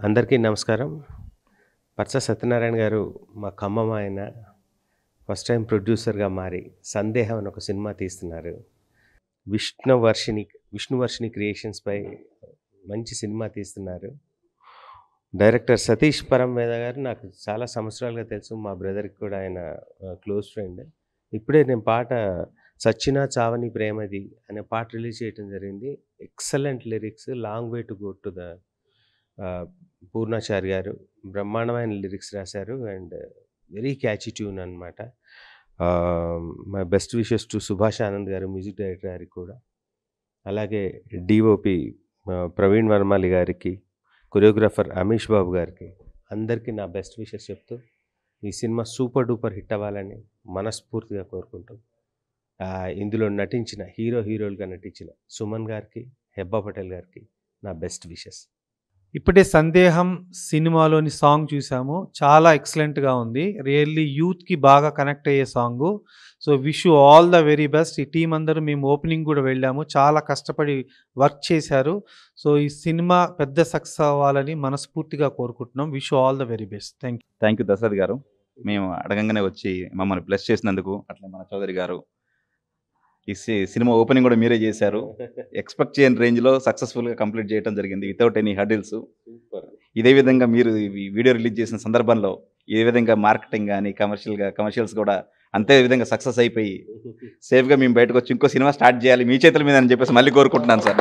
అందరికీ నమస్కారం. పర్స సత్యనారాయణ గారు మా ఖమ్మం ఆయన ఫస్ట్ టైం ప్రొడ్యూసర్గా మారి 'సందేహం' అని ఒక సినిమా తీస్తున్నారు. విష్ణువర్షిని క్రియేషన్స్పై మంచి సినిమా తీస్తున్నారు. డైరెక్టర్ సతీష్ పరంవేద గారు నాకు చాలా సంవత్సరాలుగా తెలుసు. మా బ్రదర్కి కూడా ఆయన క్లోజ్ ఫ్రెండ్. ఇప్పుడే నేను పాట 'చచ్చినా చావని ప్రేమది' అనే పాట రిలీజ్ చేయడం జరిగింది. Excellent lyrics, long way to go to the Purnachari గారు బ్రహ్మాండమైన లిరిక్స్ రాశారు అండ్ వెరీ క్యాచీ ట్యూన్ అనమాట. My best wishes to Subhash Anand గారు, మ్యూజిక్ డైరెక్టర్ గారికి కూడా. అలాగే డిఓపి ప్రవీణ్ వర్మలి గారికి, కొరియోగ్రాఫర్ అమీష్ బాబు గారికి, అందరికీ నా బెస్ట్ విషెస్ చెప్తూ ఈ సినిమా సూపర్ డూపర్ హిట్ అవ్వాలని మనస్ఫూర్తిగా కోరుకుంటూ ఇందులో నటించిన హీరోలుగా నటించిన సుమన్ గారికి, హెబ్బా పటేల్ గారికి నా బెస్ట్ విషెస్. ఇప్పుడే 'సందేహం' సినిమాలోని సాంగ్ చూసాము. చాలా ఎక్సలెంట్గా ఉంది. రియల్లీ యూత్కి బాగా కనెక్ట్ అయ్యే song. So wish you all the very best. ఈ టీం అందరూ మేము ఓపెనింగ్ కూడా వెళ్ళాము. చాలా కష్టపడి వర్క్ చేశారు. సో ఈ సినిమా పెద్ద సక్సెస్ అవ్వాలని మనస్ఫూర్తిగా కోరుకుంటున్నాం. Wish you all the very best. Thank you Dasharath గారు. మేము అడగంగానే వచ్చి మమ్మల్ని బ్లెస్ చేసినందుకు. అట్లా మన చౌదరి గారు ఈ సినిమా ఓపెనింగ్ కూడా మీరే చేశారు. ఎక్స్పెక్ట్ చేయని రేంజ్లో సక్సెస్ఫుల్గా కంప్లీట్ చేయడం జరిగింది వితౌట్ ఎనీ హర్డిల్స్. ఇదే విధంగా మీరు ఈ వీడియో రిలీజ్ చేసిన సందర్భంలో ఇదే విధంగా మార్కెటింగ్ కానీ కమర్షియల్స్ కూడా అంతే విధంగా సక్సెస్ అయిపోయి సేఫ్గా మేము బయటకు వచ్చి ఇంకో సినిమా స్టార్ట్ చేయాలి మీ చేతుల మీద అని చెప్పేసి మళ్ళీ కోరుకుంటున్నాను sir.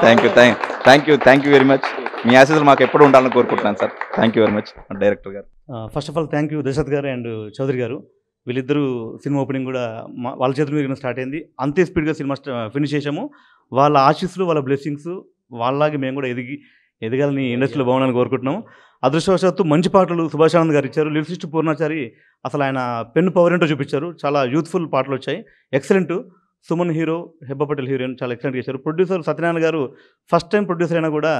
Thank you very much. మీ ఆశీస్సులు మాకు ఎప్పుడు ఉండాలని కోరుకుంటున్నాను sir. Thank you very much director గారు. First of all thank you Dasharath గారు అండ్ చౌదరి గారు. వీళ్ళిద్దరూ సినిమా ఓపెనింగ్ కూడా వాళ్ళ చేతుల మీద స్టార్ట్ అయింది. అంతే స్పీడ్గా సినిమా ఫినిష్ చేసాము. వాళ్ళ ఆశీస్సులు, వాళ్ళ బ్లెస్సింగ్స్ వాళ్ళలాగే మేము కూడా ఎదగాలని ఇండస్ట్రీలో బాగుండాలని కోరుకుంటున్నాము. అదృష్టవశాత్తు మంచి పాటలు సుభాష్ ఆనంద్ గారు ఇచ్చారు. లిరిసిస్ట్ పూర్ణాచారి అసలు ఆయన పెన్ను పవర్ ఏంటో చూపించారు. చాలా యూత్ఫుల్ పాటలు వచ్చాయి. Excellent. Suman hero, Hebah Patel heroine చాలా ఎక్సలెంట్ చేశారు. ప్రొడ్యూసర్ సత్యనారాయణ గారు ఫస్ట్ టైం ప్రొడ్యూసర్ అయినా కూడా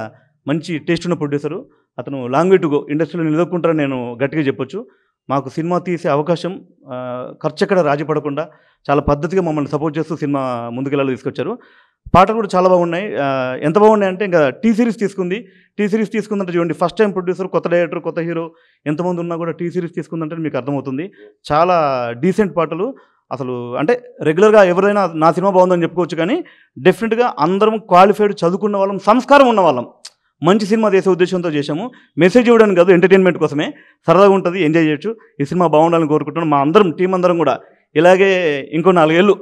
మంచి టేస్ట్ ఉన్న ప్రొడ్యూసరు. అతను లాంగ్ వే టు గో ఇండస్ట్రీలో నిలదొక్కుంటారని నేను గట్టిగా చెప్పొచ్చు. మాకు సినిమా తీసే అవకాశం ఖర్చు ఎక్కడ రాజీ పడకుండా చాలా పద్ధతిగా మమ్మల్ని సపోర్ట్ చేస్తూ సినిమా ముందుకెళ్ళాలి తీసుకొచ్చారు. పాటలు కూడా చాలా బాగున్నాయి. ఎంత బాగున్నాయి అంటే ఇంకా టీ సిరీస్ తీసుకుందంటే చూడండి, ఫస్ట్ టైం ప్రొడ్యూసర్, కొత్త డైరెక్టర్, కొత్త హీరో ఎంతమంది ఉన్నా కూడా టీ సిరీస్ తీసుకుందంటే మీకు అర్థమవుతుంది. చాలా డీసెంట్ పాటలు. అసలు అంటే రెగ్యులర్గా ఎవరైనా నా సినిమా బాగుందని చెప్పుకోవచ్చు, కానీ డెఫినెట్గా అందరం క్వాలిఫైడ్, చదువుకున్న వాళ్ళం, సంస్కారం ఉన్న వాళ్ళం, మంచి సినిమా చేసే ఉద్దేశంతో చేశాము. మెసేజ్ ఇవ్వడానికి కాదు, ఎంటర్టైన్మెంట్ కోసమే. సరదాగా ఉంటుంది, ఎంజాయ్ చేయొచ్చు. ఈ సినిమా బాగుండాలని కోరుకుంటున్నాం. మా అందరం టీం అందరం కూడా ఇలాగే ఇంకో 4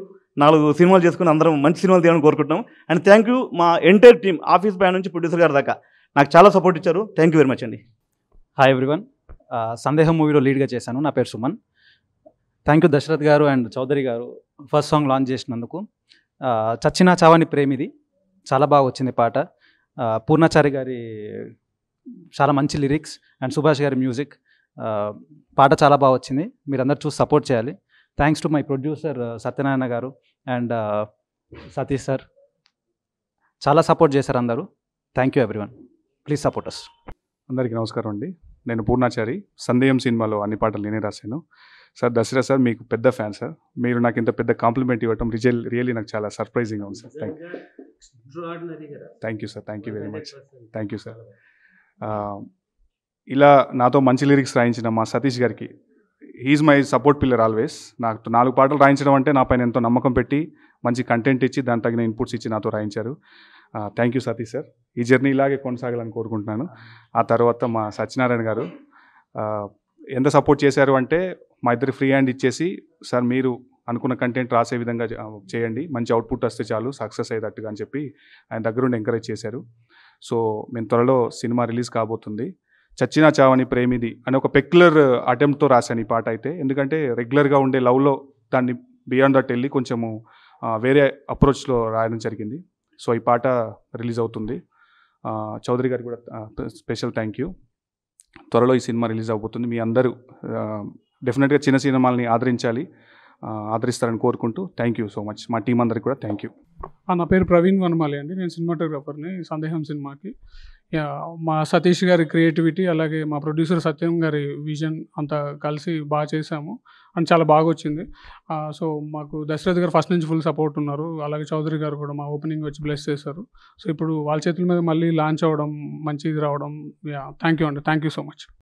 సినిమాలు చేసుకుని అందరం మంచి సినిమాలు తీయాలని కోరుకుంటున్నాం. అండ్ థ్యాంక్ యూ మా ఎంటైర్ టీం, ఆఫీస్ బ్యాన్ నుంచి ప్రొడ్యూసర్ గారి దాకా నాకు చాలా సపోర్ట్ ఇచ్చారు. థ్యాంక్ యూ వెరీ మచ్ అండి. Hi everyone. 'సందేహం' మూవీలో లీడ్గా చేశాను. నా పేరు సుమన్. థ్యాంక్ యూ దశరథ్ గారు అండ్ చౌదరి గారు ఫస్ట్ సాంగ్ లాంచ్ చేసినందుకు. 'చచ్చినా చావని ప్రేమిది' చాలా బాగా వచ్చింది పాట. పూర్ణాచారి గారి చాలా మంచి లిరిక్స్ అండ్ సుభాష్ గారి మ్యూజిక్. పాట చాలా బాగా వచ్చింది. మీరందరూ చూసి సపోర్ట్ చేయాలి. Thanks to my producer Satyanarayana గారు అండ్ సతీష్ సార్. చాలా సపోర్ట్ చేశారు అందరూ. Thank you everyone. Please support us. అందరికీ నమస్కారం అండి. నేను పూర్ణాచారి. 'సందేహం' సినిమాలో అన్ని పాటలు నేనే రాశాను. సార్ దసరా సార్ మీకు పెద్ద ఫ్యాన్ సార్. మీరు నాకు ఇంత పెద్ద కాంప్లిమెంట్ ఇవ్వటం రియల్లీ నాకు చాలా సర్ప్రైజింగ్గా ఉంది sir. Thank you sir. Thank you very much. Thank you sir. ఇలా నాతో మంచి లిరిక్స్ రాయించిన మా సతీష్ గారికి, he is my support pillar always. నాకు 4 పాటలు రాయించడం అంటే నా పైన ఎంతో నమ్మకం పెట్టి మంచి కంటెంట్ ఇచ్చి దాని తగిన ఇన్పుట్స్ ఇచ్చి నాతో రాయించారు. Thank you Satish sir. ఈ జర్నీ ఇలాగే కొనసాగాలని కోరుకుంటున్నాను. ఆ తర్వాత మా సత్యనారాయణ గారు ఎంత సపోర్ట్ చేశారు అంటే, మా ఇద్దరు ఫ్రీ హ్యాండ్ ఇచ్చేసి, సార్ మీరు అనుకున్న కంటెంట్ రాసే విధంగా చేయండి, మంచి అవుట్పుట్ వస్తే చాలు, సక్సెస్ అయ్యేటట్టుగా అని చెప్పి ఆయన దగ్గరుండి ఎంకరేజ్ చేశారు. సో మేము త్వరలో సినిమా రిలీజ్ కాబోతుంది. 'చచ్చినా చావని ప్రేమిది' అనే ఒక పెక్యులర్ అటెంప్ట్తో రాశాను ఈ పాట అయితే. ఎందుకంటే రెగ్యులర్గా ఉండే లవ్లో దాన్ని బియాండ్ దట్ వెళ్ళి కొంచెము వేరే అప్రోచ్లో రాయడం జరిగింది. సో ఈ పాట రిలీజ్ అవుతుంది. చౌదరి గారికి కూడా స్పెషల్ థ్యాంక్ యూ. త్వరలో ఈ సినిమా రిలీజ్ అవబోతుంది. మీ అందరూ డెఫినెట్గా చిన్న సినిమాలని ఆదరిస్తారని కోరుకుంటూ థ్యాంక్ యూ సో మచ్. మా టీం అందరికి కూడా థ్యాంక్ యూ. నా పేరు ప్రవీణ్ వనమాలి అండి. నేను సినిమాటోగ్రాఫర్ని 'సందేహం' సినిమాకి. మా సతీష్ గారి క్రియేటివిటీ అలాగే మా ప్రొడ్యూసర్ సత్యం గారి విజన్ అంతా కలిసి బాగా చేశాము అండ్ చాలా బాగా వచ్చింది. సో మాకు దశరథ్ గారు ఫస్ట్ నుంచి ఫుల్ సపోర్ట్ ఉన్నారు. అలాగే చౌదరి గారు కూడా మా ఓపెనింగ్ వచ్చి బ్లెస్ చేశారు. సో ఇప్పుడు వాళ్ళ చేతుల మీద మళ్ళీ లాంచ్ అవ్వడం, మంచి ఇది రావడం, థ్యాంక్ యూ అండి, థ్యాంక్ యూ సో మచ్.